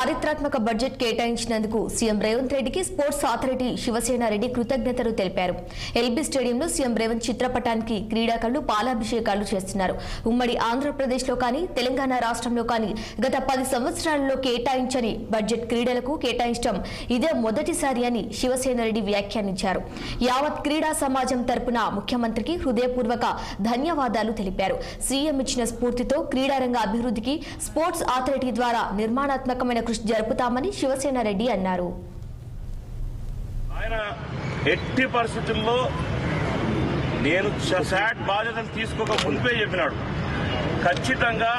చారిత్రాత్మక బడ్జెట్ కేటాయించినందుకు సీఎం రేవంత్ రెడ్డికి స్పోర్ట్స్ అథారిటీ శివసేన రెడ్డి కృతజ్ఞతలు తెలిపారు. ఎల్బీ స్టేడియంలో సీఎం రేవంత్ చిత్రపటానికి క్రీడాకారులు పాలాభిషేకాలు చేస్తున్నారు. ఉమ్మడి ఆంధ్రప్రదేశ్లో కానీ తెలంగాణ రాష్ట్రంలో కానీ గత 10 సంవత్సరాలలో కేటాయించని బడ్జెట్ క్రీడలకు కేటాయించడం ఇదే మొదటిసారి అని శివసేన రెడ్డి వ్యాఖ్యానించారు. యావత్ క్రీడా సమాజం తరపున ముఖ్యమంత్రికి హృదయపూర్వక ధన్యవాదాలు తెలిపారు. సీఎం ఇచ్చిన స్ఫూర్తితో క్రీడారంగ అభివృద్ధికి స్పోర్ట్స్ అథారిటీ ద్వారా నిర్మాణాత్మకమైన కృషి జరుపుతామని శివసేన రెడ్డి అన్నారు. ఆయన ఎట్టి పరిస్థితుల్లో నేను శాట్ బాధ్యతను తీసుకోక ముందే చెప్పినాడు. ఖచ్చితంగా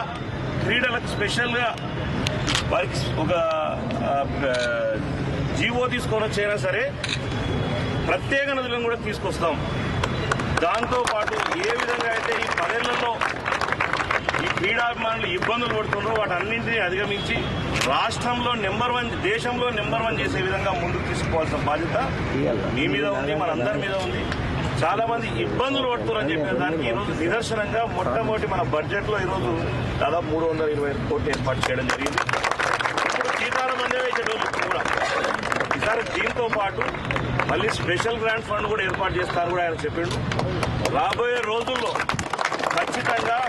క్రీడలకు స్పెషల్గా వారికి ఒక జీవో తీసుకొని వచ్చైనా సరే ప్రత్యేక నిధులను కూడా తీసుకొస్తాం. దాంతోపాటు ఏ విధంగా అయితే ఈ 10 ఏళ్లలో ఈ క్రీడాభిమానులు ఇబ్బందులు పడుతున్నారో వాటన్నింటినీ అధిగమించి రాష్ట్రంలో నెంబర్ 1 దేశంలో నెంబర్ 1 చేసే విధంగా ముందుకు తీసుకోవాల్సిన బాధ్యత మీ మీద ఉంది, మనందరి మీద ఉంది. చాలా మంది ఇబ్బందులు పడుతున్నారని చెప్పిన దానికి ఈరోజు నిదర్శనంగా మొట్టమొదటి మన బడ్జెట్లో ఈరోజు దాదాపు 325 కోట్లు ఏర్పాటు చేయడం జరిగింది. ఇప్పుడు సీతారాం మందే ఇచ్చేటోళ్ళు కూడా ఈసారి దీంతో పాటు మళ్ళీ స్పెషల్ గ్రాంట్ ఫండ్ కూడా ఏర్పాటు చేస్తారని కూడా ఆయన చెప్పిండు. రాబోయే రోజుల్లో ఖచ్చితంగా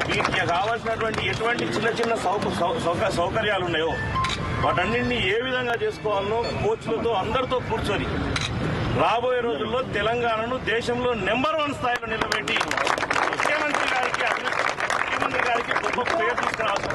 వీటికి కావాల్సినటువంటి ఎటువంటి చిన్న చిన్న సౌకర్యాలు ఉన్నాయో వాటన్నింటినీ ఏ విధంగా చేసుకోవాలనో కోచ్లతో అందరితో కూర్చొని రాబోయే రోజుల్లో తెలంగాణను దేశంలో నెంబర్ 1 స్థాయిలో నిలబెట్టి ముఖ్యమంత్రి గారికి గొప్ప పేరు తీసుకురావాల్సిన